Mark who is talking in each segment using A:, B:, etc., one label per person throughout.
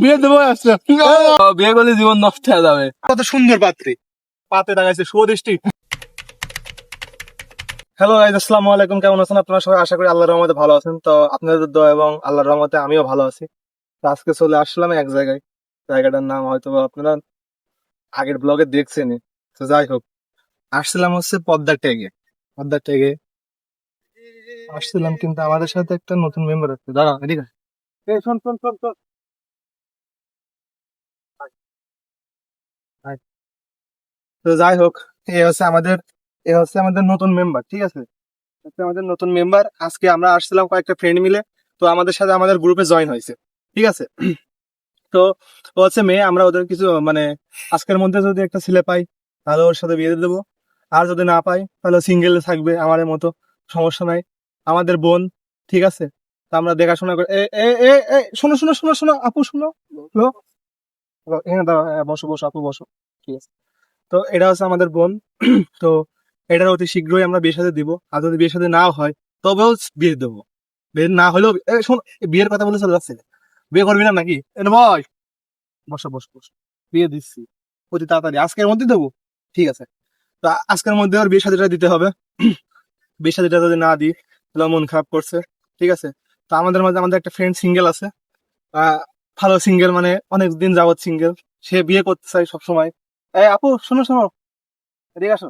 A: বিয়ে দেবো আসছে। বিয়ে করলে জীবন নষ্ট হয়ে যাবে। কত সুন্দর পাত্রী, পাতে লাগাইছে সুদৃষ্টি। হ্যালো গাইস, আসসালামু আলাইকুম। কেমন আছেন আপনারা সবাই? আশা করি আল্লাহর রহমতে ভালো আছেন। তো আপনাদের দোয়া এবং আল্লাহর রহমতে আমিও ভালো আছি। তো আজকে চলে আসলাম এক জায়গায়, জায়গাটার নাম হয়তো বা আপনারা আগের ব্লগে দেখছেনই। তো যাই হোক, আসছিলাম হচ্ছে পদ্মা টেগে। পদ্মা টেগে আসছিলাম, কিন্তু আমাদের সাথে একটা নতুন মেম্বার আছে। দাঁড়া, এদিকে আয়। এই শোন শোন শোন শোন। আয়। তো যাই হোক, এ হচ্ছে আমাদের নতুন মেম্বার, ঠিক আছে? হচ্ছে আমাদের নতুন মেম্বার। আজকে আমরা আসছিলাম কয়েকটা ফ্রেন্ড মিলে, তো আমাদের সাথে আমাদের গ্রুপে জয়েন হয়েছে, ঠিক আছে? তো ও হচ্ছে মেয়ে, আমরা ওদের কিছু মানে আজকের মধ্যে যদি একটা ছেলে পাই তাহলে ওর সাথে বিয়ে দিয়ে দেবো, আর যদি না পাই তাহলে সিঙ্গেল থাকবে আমাদের মতো, সমস্যা নাই। আমাদের বোন, ঠিক আছে? তো আমরা দেখাশোনা করে এ এ এ এ, শোনো শোনো শোনো শোনো, আপু শোনো। হ্যালো, এখানে দাঁড়াও, হ্যাঁ, বসো বসো আপু, বসো। ঠিক আছে, তো এটা হচ্ছে আমাদের বোন। তো এটার অতি শীঘ্রই আমরা বিয়ে সাথে দিব, আর যদি বিয়ে সাথে নাও হয় তবেও বিয়ে দেবো। বিয়ে না হলেও শোন, বিয়ের কথা বলে চলে যাচ্ছে। বিয়ে করবি না নাকি? এ ভাই, বসো বসো বসো। বিয়ে দিচ্ছি অতি তাড়াতাড়ি, আজকের মধ্যে দেবো, ঠিক আছে? তো আজকের মধ্যে আর বিয়ে শাদীটা দিতে হবে। বিয়ে শাদীটা যদি না দিই তাহলে মন খারাপ করছে, ঠিক আছে? তো আমাদের মাঝে আমাদের একটা ফ্রেন্ড সিঙ্গেল আছে, আহ ভালো সিঙ্গেল, মানে অনেক দিন যাবত সিঙ্গেল। সে বিয়ে করতে চাই সবসময়। এই আপু শোনো শোনো, এদিকে আসো।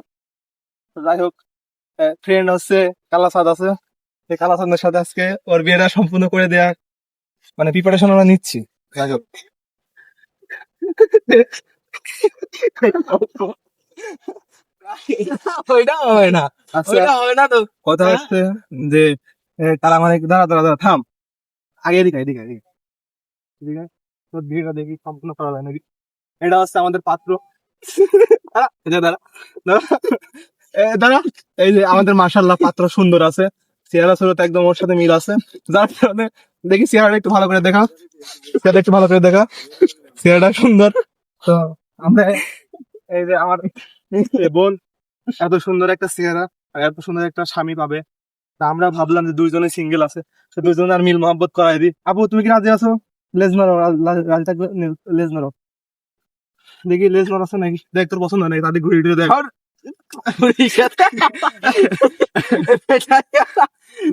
A: তো যাই হোক, ফ্রেন্ড হচ্ছে কালাসাদ আছে, সেই কালাসাদের সাথে আজকে ওর বিয়েটা সম্পূর্ণ করে দেয়া মানে প্রিপারেশন আমরা নিচ্ছি। যাই হোক, ওইটা হবে না, আচ্ছা ওইটা হবে না। তো কথা হচ্ছে যে তারা মানে দাঁড়া দাঁড়া দাঁড়া থাম, আগে এদিকে এদিকে এদিকে এদিকে আয়। তোর বিয়েটা দেখি সম্পূর্ণ করা যায় নাকি। এটা হচ্ছে আমাদের পাত্র। দাঁড়া, এই যে দাঁড়া দাঁড়া, দাঁড়া। এই যে আমাদের মাশাআল্লাহ পাত্র সুন্দর আছে, চেহারা সুরত একদম ওর সাথে মিল আছে। যার কারণে দেখি চেহারাটা একটু ভালো করে দেখা, চেহারা একটু ভালো করে দেখা, চেহারাটা সুন্দর। তো আমরা এই যে আমার এই বোন এত সুন্দর একটা চেহারা আর এত সুন্দর একটা স্বামী পাবে, তা আমরা ভাবলাম যে দুইজনে সিঙ্গেল আছে, তো দুইজনে আর মিল মহব্বত করাই দিই। আপু তুমি কি রাজি আছো? লেজ মারো, রাজি থাকলে লেজ মারো। দেখি লেজ মারো আছে নাকি, দেখ তোর পছন্দ হয় নাকি, তাদের ঘুরে ঘুরে দেখ।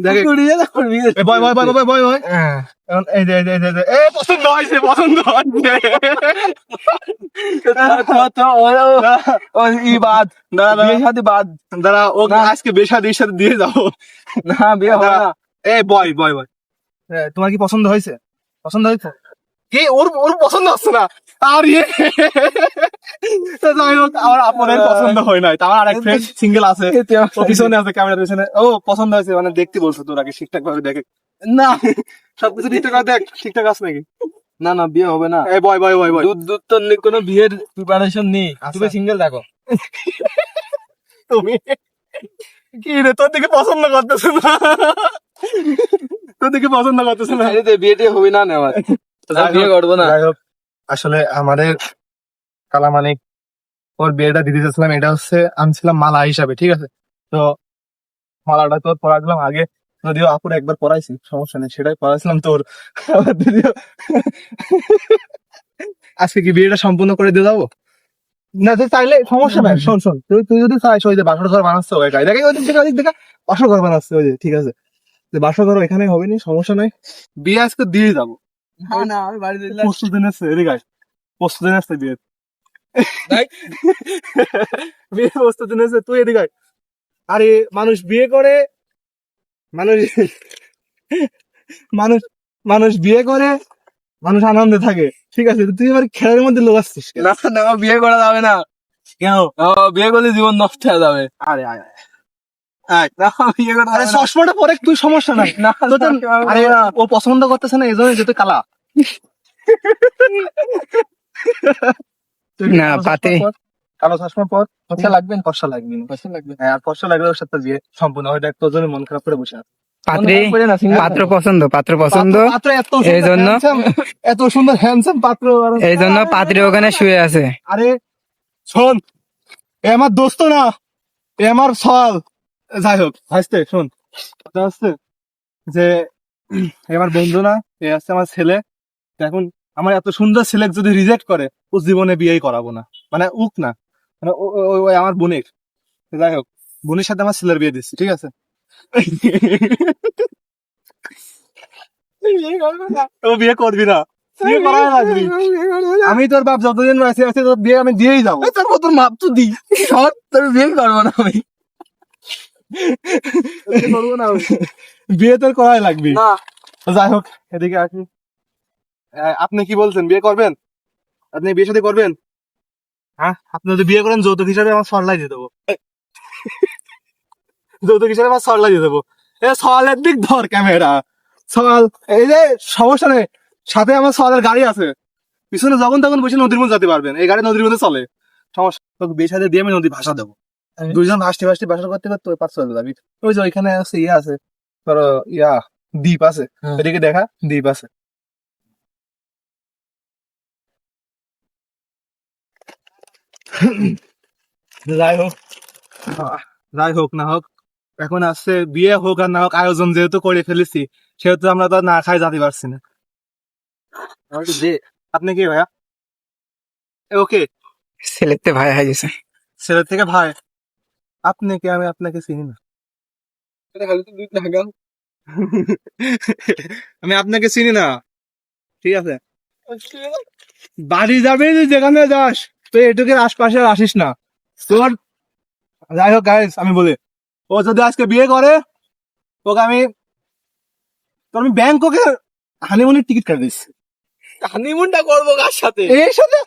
A: দেখে ভয় ভয় ভয় ভয় ভয় ভয়। এখন এই যে এই যে এই যে এই যে, এ পছন্দ হয়েছে, পছন্দ হয়েছে। দাঁড়া, ও আজকে বেশাদির সাথে দিয়ে যাবো। না বিয়ে হবে না। এ বয় বয় বয়, তোমার কি পছন্দ হয়েছে? পছন্দ হয়েছে কি? ওর ওর পছন্দ হচ্ছে না। আর ইয়ে, তো যাই হোক, আমার আপনার পছন্দ হয় নাই, তো আমার আরেক ফ্রেন্ড সিঙ্গেল আছে, ও পিছনে আছে, ক্যামেরার পিছনে। ও পছন্দ হয়েছে মানে দেখতে বলছো, তোর আগে ঠিকঠাক ভাবে দেখে না, সবকিছু ঠিকঠাক ভাবে দেখ, ঠিকঠাক আছে নাকি?
B: না না বিয়ে হবে না।
A: এই বয় বয় বয় বয়,
B: দুধ দুধ তো কোনো বিয়ের প্রিপারেশন নেই। তুমি সিঙ্গেল দেখো।
A: তুমি কি রে, তোর দিকে পছন্দ করতেছে না, তোর দিকে পছন্দ করতেছে না।
B: বিয়েটি হবে না নেওয়ার, বিয়ে করবো না।
A: যাই হোক, আসলে আমাদের কালামানিক ওর বিয়েটা দিতে চাচ্ছিলাম, এটা হচ্ছে আনছিলাম মালা হিসাবে, ঠিক আছে? তো মালাটা তোর পরা দিলাম আগে, যদিও আপুর একবার পরাইছি, সমস্যা নেই, সেটাই পরাইছিলাম তোর। আবার যদিও আজকে কি বিয়েটা সম্পূর্ণ করে দিয়ে যাবো? না তুই চাইলে সমস্যা নাই, শোন শোন, তুই তুই যদি চাইছ, ওই যে বাসর ঘর বানাচ্ছে ওই গাড়ি দেখে, ওই দিক থেকে ওই দিক থেকে বাসর ঘর বানাচ্ছে, ওই যে ঠিক আছে, যে বাসর ঘর এখানে হবে নি, সমস্যা নাই, বিয়ে আজকে দিয়ে যাবো।
B: না না আমি বাড়িতে
A: প্রস্তুতি নিচ্ছে, এদিকে আয়, প্রস্তুতি নিচ্ছে বিয়ে, বিয়ে প্রস্তুতি নিচ্ছে, তুই এদিকে আয়। আরে মানুষ বিয়ে করে, মানুষ মানুষ মানুষ বিয়ে করে, মানুষ আনন্দে থাকে, ঠিক আছে? তুই এবার খেলার মধ্যে লোক আসছিস কেন?
B: না না বিয়ে করা যাবে না।
A: কেন?
B: বিয়ে করলে জীবন নষ্ট হয়ে যাবে।
A: আরে আয় আয় আয়।
B: না বিয়ে করা
A: আরে
B: যাবে না।
A: চশমাটা পরে তুই, সমস্যা নাই।
B: না,
A: তো তো-
B: না,
A: আরে
B: না।
A: ও পছন্দ করতেছে না, এই জন্য যেতে কালা। তুই
B: না,
A: কালো চশমা
B: পাতে।
A: পর, কালো চশমা পর।
B: ফর্সা লাগবে না?
A: ফর্সা লাগবে না।
B: পয়সা লাগবে।
A: হ্যাঁ, আর ফর্সা লাগলে ওর সাথে বিয়ে সম্পূর্ণ হয়, দেখ তোর জন্য মন খারাপ করে বসে আছে।
C: পাত্রী,
B: করে না, single
C: পাত্র
B: থাকো।
C: পছন্দ, পাত্র পছন্দ।
A: পাত্র এত
C: এই
A: সুন্দর
C: জন্য
A: handsome, এত সুন্দর হ্যান্ডসাম পাত্র।
C: এই জন্য পাত্রী ওখানে শুয়ে আছে।
A: আরে শোন, এ আমার দোস্ত না, এ আমার সওয়াল। যাই হোক হাসতে শোন, কথা হচ্ছে যে এ আমার বন্ধু না, এ হচ্ছে আমার ছেলে। তো এখন আমার এত সুন্দর সিলেক্ট যদি রিজেক্ট করে, ও জীবনে বিয়েই করাবো না, মানে উক না, মানে ওই আমার বোনের, যাই হোক, বোনের সাথে আমার ছেলের বিয়ে দিচ্ছি, ঠিক আছে? ও বিয়ে করবি না, বিয়ে করাই লাগবি। আমি তোর বাপ যতদিন আছে আছে তোর বিয়ে আমি দিয়েই যাবো।
B: তোর মতন মাপ তো দি সব, তোর বিয়ে করবো না আমি।
A: করবো না, বিয়ে তোর করাই লাগবি।
B: না
A: যাই হোক, এদিকে আসি। আপনি কি বলছেন, বিয়ে করবেন? আপনি বিয়ে শাদী করবেন? হ্যাঁ, আপনি যদি বিয়ে করেন যৌতুক হিসাবে আমার সরলাই দিয়ে দেবো। যৌতুক হিসাবে আমার সরলাই দিয়ে দেবো। এ সওয়ালের দিক ধর ক্যামেরা, সওয়াল এই যে সমস্যা নেই, সাথে আমার সওয়ালের গাড়ি আছে, পিছনে যখন তখন বসে নদীর মধ্যে যেতে পারবেন, এই গাড়ি নদীর মধ্যে চলে, সমস্যা। তোকে বিয়ে শাদী দিয়ে আমি নদী ভাষা দেবো, দুইজন ভাসতে ভাসতে ভাষা করতে করতে ওই পার চলে যাবি। ওই যে ওইখানে আছে ইয়ে আছে, তোর ইয়া দ্বীপ আছে, এদিকে দেখা দ্বীপ আছে। যাই হোক, যাই হোক না হোক, এখন আসছে বিয়ে হোক আর না হোক, আয়োজন যেহেতু করে ফেলেছি, সেহেতু আমরা তো আর না খাই যেতে পারছি না। আপনি কি ভাইয়া? ওকে,
C: ছেলেতে ভাই হয়ে গেছে।
A: ছেলে থেকে ভাই। আপনি কি? আমি আপনাকে চিনি না। আমি আপনাকে চিনি না, ঠিক আছে? বাড়ি যাবে যেখানে যাস, তো এটুকের আশপাশে আর আসিস না তোর। যাই হোক গাইস, আমি বলি, ও যদি আজকে বিয়ে করে, ওকে আমি, তো আমি ব্যাংককে হানিমুনের টিকিট কেটে দিচ্ছি।
B: হানিমুনটা করবো কার সাথে?
A: এর সাথে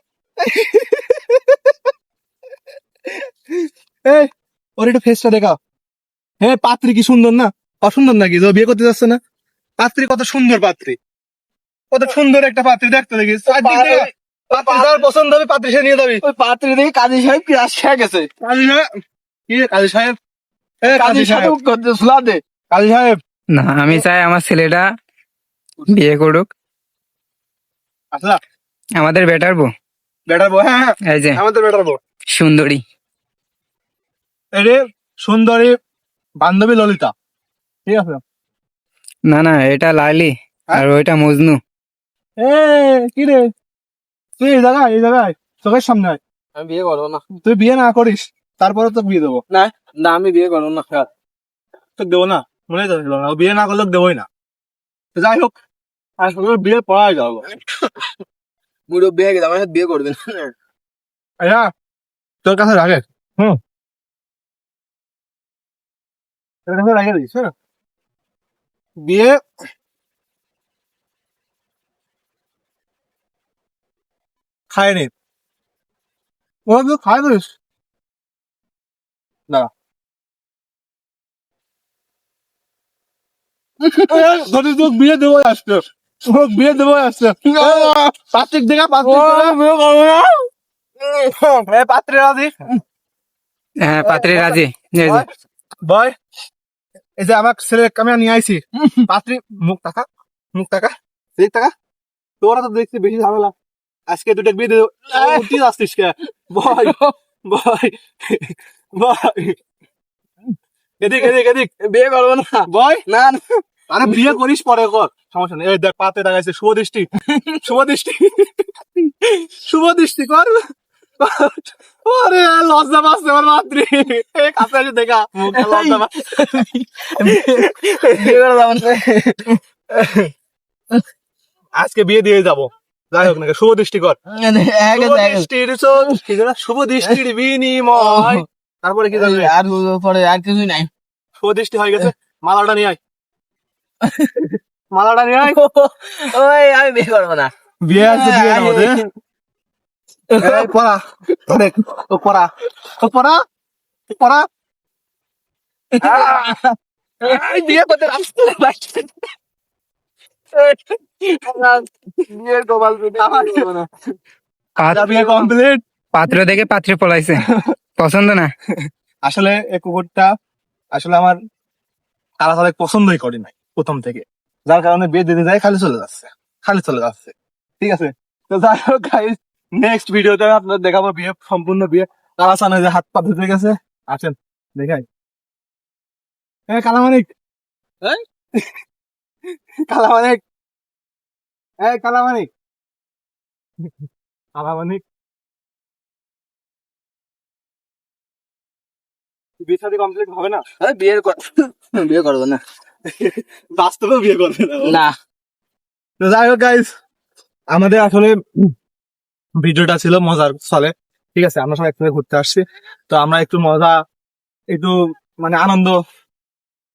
A: এই, ওর একটু ফেসটা দেখা। হ্যাঁ, পাত্রী কি সুন্দর না? অসুন্দর নাকি যে ও বিয়ে করতে যাচ্ছে না? পাত্রী কত সুন্দর, পাত্রী কত সুন্দর একটা পাত্রী, দেখতে দেখিস। পাত্রী যার পছন্দ হবে পাত্রী সে নিয়ে যাবি।
B: ওই পাত্রী দেখে কাজী সাহেব কি আজ খেয়ে গেছে।
A: কাজী সাহেব কি? কাজী সাহেব,
B: কাজী সাহেব করতে সুলা দে।
A: কাজী সাহেব
C: না, আমি চাই আমার ছেলেটা বিয়ে করুক
A: আসলা
C: আমাদের বেটার বউ,
A: বেটার বউ। হ্যাঁ হ্যাঁ,
C: এই যে
A: আমাদের বেটার বউ।
C: সুন্দরী।
A: এই রে সুন্দরী বান্ধবী ললিতা, ঠিক আছে?
C: না না, এটা লাইলি
A: হ্যাঁ?
C: আর ওইটা মজনু।
A: এ কি রে, তুই এই জায়গায় চোখের সামনে আয়।
B: আমি বিয়ে করবো না।
A: তুই বিয়ে না করিস, তারপরে তো বিয়ে দেবো।
B: না না, আমি বিয়ে করবো না।
A: তোকে দেবো না, মনে তো ছিল না, ও বিয়ে না করলে ওকে দেবোই না। তো যাই হোক, আসলে বিয়ে পড়াই যাবো।
B: মুড়ো বিয়ে গেলে আমার সাথে বিয়ে করবে না।
A: আচ্ছা, তোর কাছে রাখে, তোর কাছে রাখে দিস, হ্যাঁ? বিয়ে খায়নি, ও তুই খাই দিস না। তোর বিয়ে দেবো আসছে, তোর বিয়ে দেবো আসছে। পাত্রিক দেখা, পাত্রিক বিয়ে করবো না। পাত্রী রাজি?
C: হ্যাঁ, পাত্রী রাজি। এই যে
A: বয়, এই যে আমার ছেলে আমি নিয়ে আইছি, পাত্রী মুখ টাকা, মুখ টাকা, দেখ টাকা। তোরা তো দেখছি বেশি ঝামেলা, আজকে দুটো বিয়ে দেবো। উঠি আসছিস কে? বয় বয় বয়, এদিক এদিক এদিক।
B: বিয়ে করবো না।
A: বয়
B: না না।
A: আরে বিয়ে করিস পরে কর, সমস্যা নেই। এই দেখ পাতে টাকাইছে, শুভ দৃষ্টি, শুভ দৃষ্টি, শুভ দৃষ্টি কর। ওরে লজ্জা পাচ্ছে আমার মাতৃ, কাছে এসে দেখা মুখটা লজ্জা পাচ্ছে।
B: বিয়ে করে যাবো না।
A: আজকে বিয়ে দিয়ে যাবো, যাই হোক না, শুভ দৃষ্টি কর। শুভ দৃষ্টির চোখ, কি যেন? শুভ দৃষ্টির বিনিময়, তারপরে কি জানবে?
B: আর পরে আর কিছুই নাই।
A: শুভ দৃষ্টি হয়ে গেছে, মালাটা নিয়ে আয়, মালাটা নিয়ে আয়।
B: ওই আমি বিয়ে করবো না।
A: বিয়ে আছে, বিয়ে আমাদের। এই পড়া, দেখ, ও পড়া, ও পড়া, ও পড়া।
B: এই বিয়ে করতে রাস্তা লাগছে। বিয়ে গোপাল আমার না।
A: আচ্ছা, বিয়ে কমপ্লিট।
C: পাত্র দেখে পাত্রী পলাইছে, পছন্দ না।
A: আসলে এই কুকুরটা আসলে আমার তারা তাদের পছন্দই করে নাই প্রথম থেকে, যার কারণে বিয়ে দিতে যায় খালি চলে যাচ্ছে, খালি চলে যাচ্ছে, ঠিক আছে? তো যাই হোক গাইস, নেক্সট ভিডিওতে আপনাদের দেখাবো বিয়ে, সম্পূর্ণ বিয়ে। কারা চান যে হাত পা ধুতে গেছে, আসেন দেখাই। কালামানিক, কালামানিক, কালামানিক। আলামানিক বিয়ে শাদী কমপ্লিট হবে না?
B: বিয়ে করবো না।
A: বাস্তবেও বিয়ে করবে না ও।
B: না।
A: তো যাই হোক গাইস, আমাদের আসলে ভিডিওটা ছিল মজার ছলে, ঠিক আছে? আমরা সবাই একসাথে ঘুরতে আসছি, তো আমরা একটু মজা, একটু মানে আনন্দ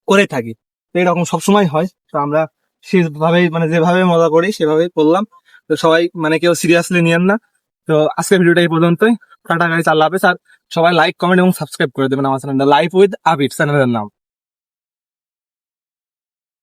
A: করে থাকি, তো এরকম সবসময় হয়। তো আমরা সেভাবেই মানে যেভাবে মজা করি সেভাবেই করলাম। তো সবাই মানে কেউ সিরিয়াসলি নিয়েন না। তো আজকের ভিডিওটা এই পর্যন্তই। টাটা গাইস, আল্লাহ হাফেজ। আর সবাই লাইক, কমেন্ট এবং সাবস্ক্রাইব করে দেবেন আমার চ্যানেলটা, লাইফ উইথ আবির চ্যানেলের নাম।